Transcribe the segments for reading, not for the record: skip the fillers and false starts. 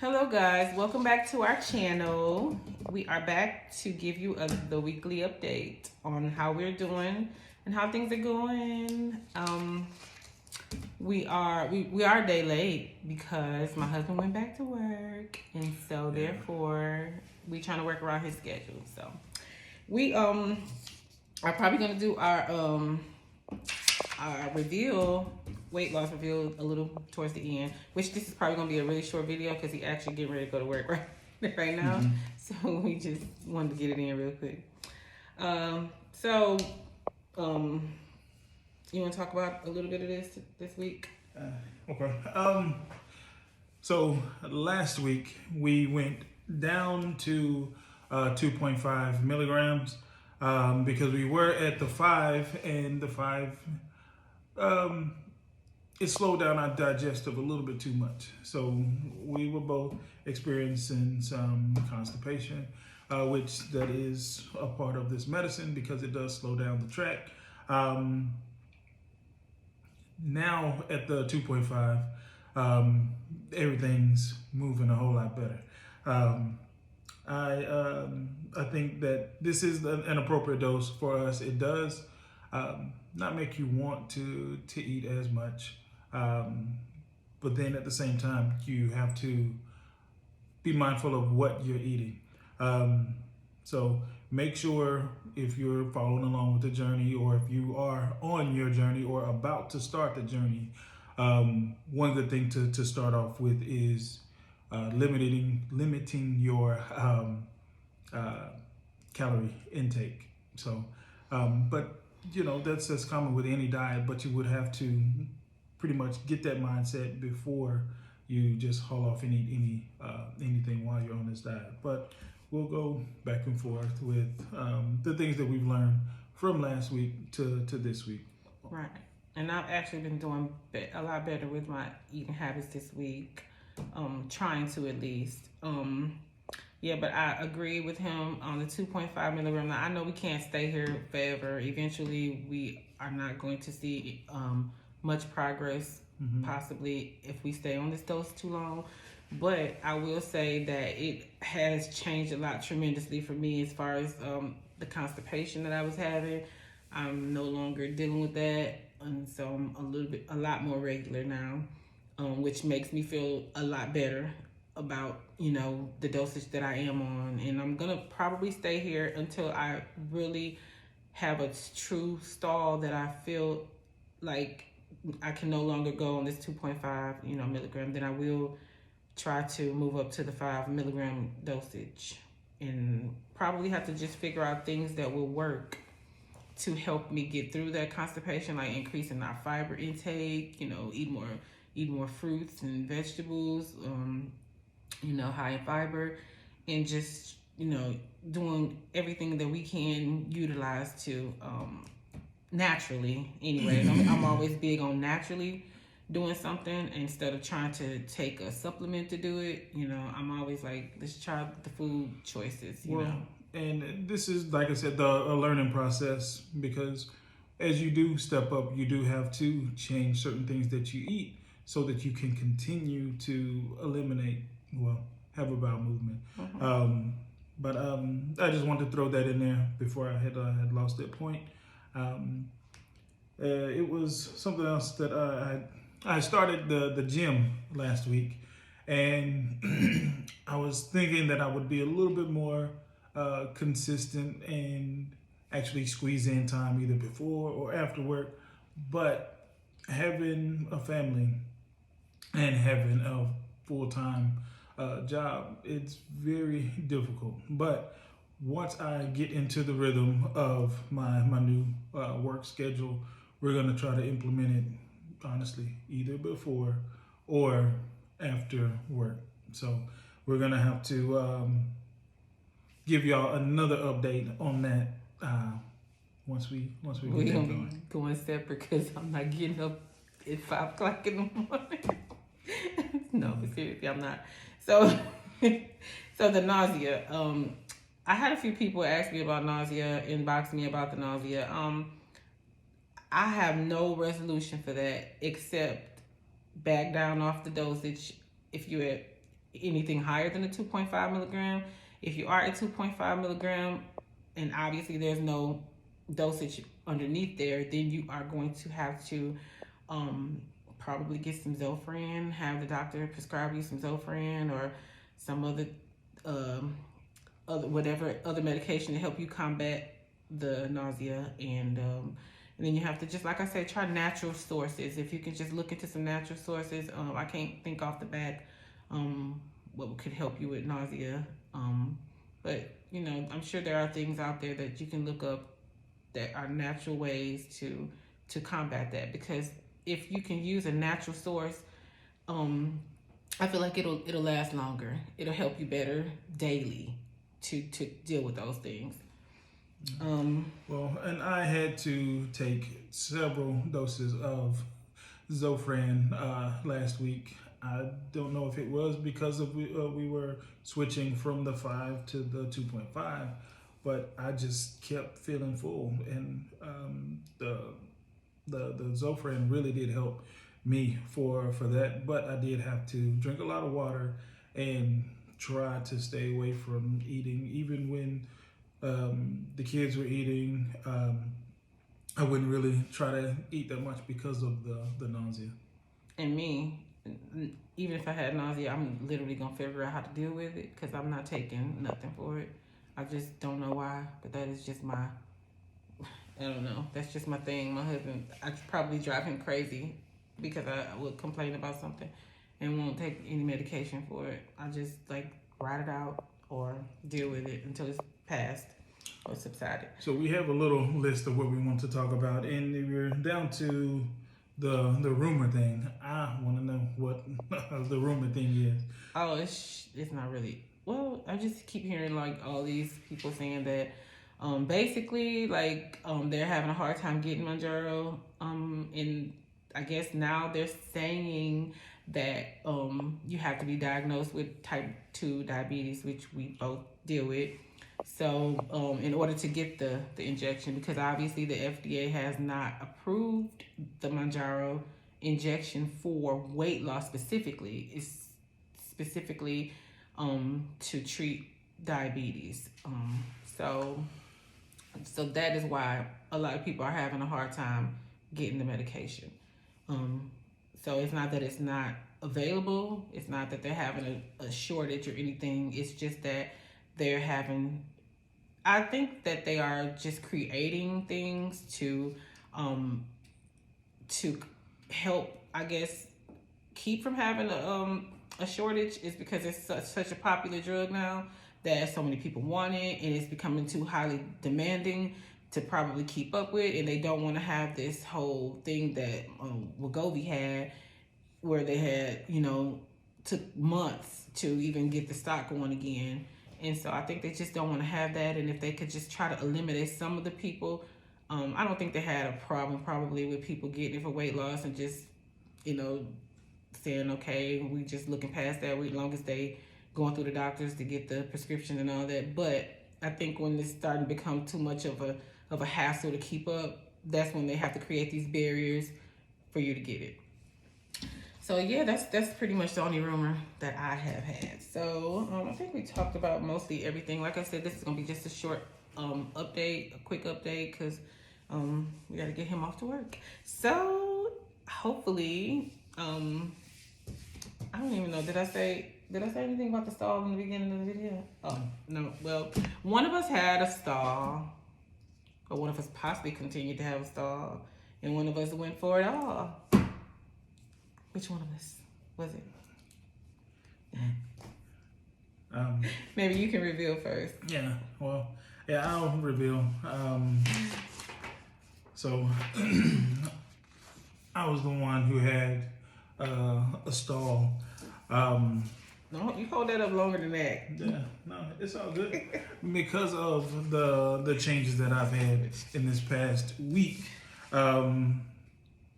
Hello guys, welcome back to our channel. We are back to give you the weekly update on how we're doing and how things are going. We are a day late because my husband went back to work, and so therefore we trying to work around his schedule. So we are probably gonna do our reveal, weight loss reveal, a little towards the end, which this is probably going to be a really short video because he actually getting ready to go to work right now. So we just wanted to get it in real quick. So you want to talk about a little bit of this week? Okay. So last week we went down to 2.5 milligrams because we were at the 5, and the 5 it slowed down our digestive a little bit too much. So we were both experiencing some constipation, which that is a part of this medicine because it does slow down the tract. Now at the 2.5, everything's moving a whole lot better. I think that this is an appropriate dose for us. It does not make you want to eat as much, but then at the same time you have to be mindful of what you're eating. So make sure if you're following along with the journey, or if you are on your journey or about to start the journey, one good thing to start off with is limiting your calorie intake. So, but you know that's common with any diet, but you would have to pretty much get that mindset before you just haul off and eat anything while you're on this diet. But we'll go back and forth with the things that we've learned from last week to this week. Right. And I've actually been doing a lot better with my eating habits this week, trying to at least. Yeah, but I agree with him on the 2.5 milligram. Now, I know we can't stay here forever. Eventually, we are not going to see much progress, possibly, if we stay on this dose too long. But I will say that it has changed a lot tremendously for me as far as the constipation that I was having. I'm no longer dealing with that, and so I'm a lot more regular now, which makes me feel a lot better about, you know, the dosage that I am on. And I'm gonna probably stay here until I really have a true stall that I feel like I can no longer go on this 2.5 milligram. Then I will try to move up to the 5 milligram dosage, and probably have to just figure out things that will work to help me get through that constipation, like increasing our fiber intake, eat more fruits and vegetables, high in fiber, and just, doing everything that we can utilize to naturally. Anyways, I'm always big on naturally doing something instead of trying to take a supplement to do it. I'm always like, let's try the food choices, you know. And this is, like I said, a learning process, because as you do step up, you do have to change certain things that you eat so that you can continue to have a bowel movement. But I just wanted to throw that in there before I had lost that point. It was something else that I started the gym last week, and I was thinking that I would be a little bit more consistent and actually squeeze in time either before or after work. But having a family and having a full-time job, it's very difficult. But once I get into the rhythm of my new work schedule, we're going to try to implement it, honestly, either before or after work. So we're going to have to give y'all another update on that once we get that going. Going separate, because I'm not getting up at 5 o'clock in the morning. No, but seriously, I'm not. So the nausea. I had a few people ask me about nausea, inbox me about the nausea. I have no resolution for that except back down off the dosage if you're at anything higher than the 2.5 milligram. If you are at 2.5 milligram, and obviously there's no dosage underneath there, then you are going to have to probably get some Zofran, have the doctor prescribe you some Zofran or some other other medication to help you combat the nausea. And then you have to, just like I said, try natural sources. If you can just look into some natural sources. I can't think off the bat what could help you with nausea. But I'm sure there are things out there that you can look up that are natural ways to combat that. Because if you can use a natural source, I feel like it'll last longer. It'll help you better daily to deal with those things. Well, and I had to take several doses of Zofran last week. I don't know if it was because of we were switching from the 5 to the 2.5, but I just kept feeling full, and the Zofran really did help me for that. But I did have to drink a lot of water and try to stay away from eating, even when the kids were eating. I wouldn't really try to eat that much because of the nausea. And me, even if I had nausea, I'm literally gonna figure out how to deal with it because I'm not taking nothing for it. I just don't know why, but that is just I don't know. That's just my thing. My husband, I could probably drive him crazy because I would complain about something and won't take any medication for it. I just ride it out or deal with it until it's passed or subsided. So we have a little list of what we want to talk about, and we're down to the rumor thing. I want to know what the rumor thing is. Oh, it's not really. Well, I just keep hearing all these people saying that basically they're having a hard time getting Mounjaro. And I guess now they're saying that you have to be diagnosed with type 2 diabetes, which we both deal with. So in order to get the injection, because obviously the FDA has not approved the Mounjaro injection for weight loss specifically. It's specifically to treat diabetes. So that is why a lot of people are having a hard time getting the medication. So it's not that it's not available. It's not that they're having a shortage or anything. It's just that they're having, I think that they are just creating things to help, I guess, keep from having a shortage. Is because it's such a popular drug now that so many people want it, and it's becoming too highly demanding to probably keep up with, and they don't want to have this whole thing that Wegovy had, where they had, took months to even get the stock going again. And so I think they just don't want to have that. And if they could just try to eliminate some of the people, I don't think they had a problem probably with people getting it for weight loss and just, saying, okay, we just looking past that. As long as they going through the doctors to get the prescription and all that. But I think when it's starting to become too much of a hassle to keep up, that's when they have to create these barriers for you to get it. So yeah, that's pretty much the only rumor that I have had. So I think we talked about mostly everything. Like I said, this is gonna be just a short update, a quick update, because we gotta get him off to work. So hopefully, I don't even know. Did I say anything about the stall in the beginning of the video? Oh no. Well, one of us had a stall, or one of us possibly continued to have a stall, and one of us went for it all. Which one of us was it? Maybe you can reveal first. Yeah, well, I'll reveal. So I was the one who had a stall. No, you hold that up longer than that. Yeah, no, it's all good. Because of the changes that I've had in this past week,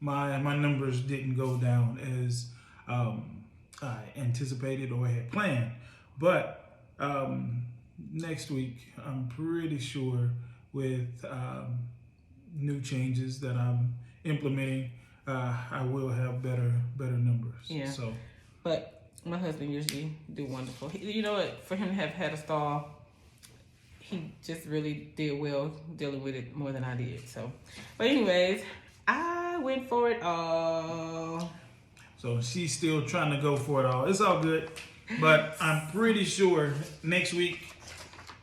my numbers didn't go down as I anticipated or had planned. But next week, I'm pretty sure with new changes that I'm implementing, I will have better numbers. Yeah. So, but My husband usually do wonderful. You know what? For him to have had a stall, he just really did well dealing with it more than I did. So, but anyways, I went for it all. So she's still trying to go for it all. It's all good, but I'm pretty sure next week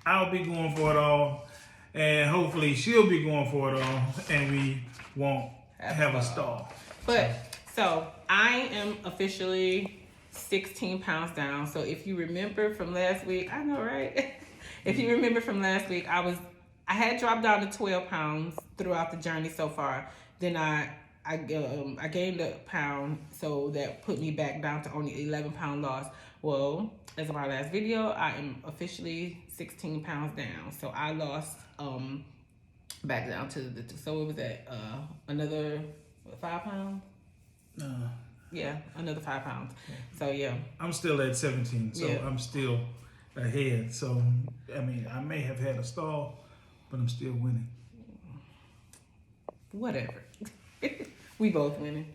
I'll be going for it all, and hopefully she'll be going for it all, and we won't have a stall. But so I am officially 16 pounds down. So if you remember from last week, I know, right? If you remember from last week, I had dropped down to 12 pounds throughout the journey so far. Then I gained a pound, so that put me back down to only 11-pound loss. Well, as of our last video, I am officially 16 pounds down. So I lost back down to so it was at another 5 pounds. Yeah, another 5 pounds. So yeah, I'm still at 17, so Yeah. I'm still ahead. So I mean, I may have had a stall, but I'm still winning. whatever. We both winning.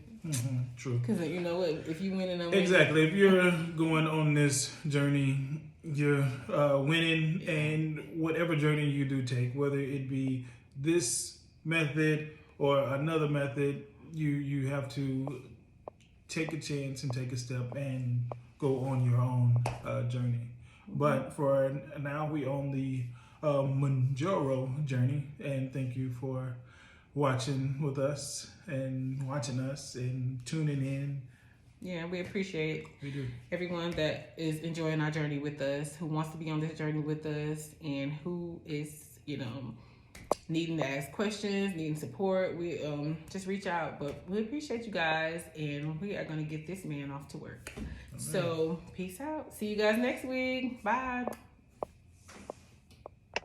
True. Because you know what? If you winning, I'm winning. Exactly. If you're going on this journey, you're winning, and whatever journey you do take, whether it be this method or another method, you have to take a chance and take a step and go on your own journey. But for now, we on the Mounjaro journey, and thank you for watching with us and watching us and tuning in. Yeah, we appreciate We do. everyone that is enjoying our journey with us, who wants to be on this journey with us, and who is, needing to ask questions, needing support. We just reach out. But we appreciate you guys, and we are going to get this man off to work. So, peace out. See you guys next week. Bye.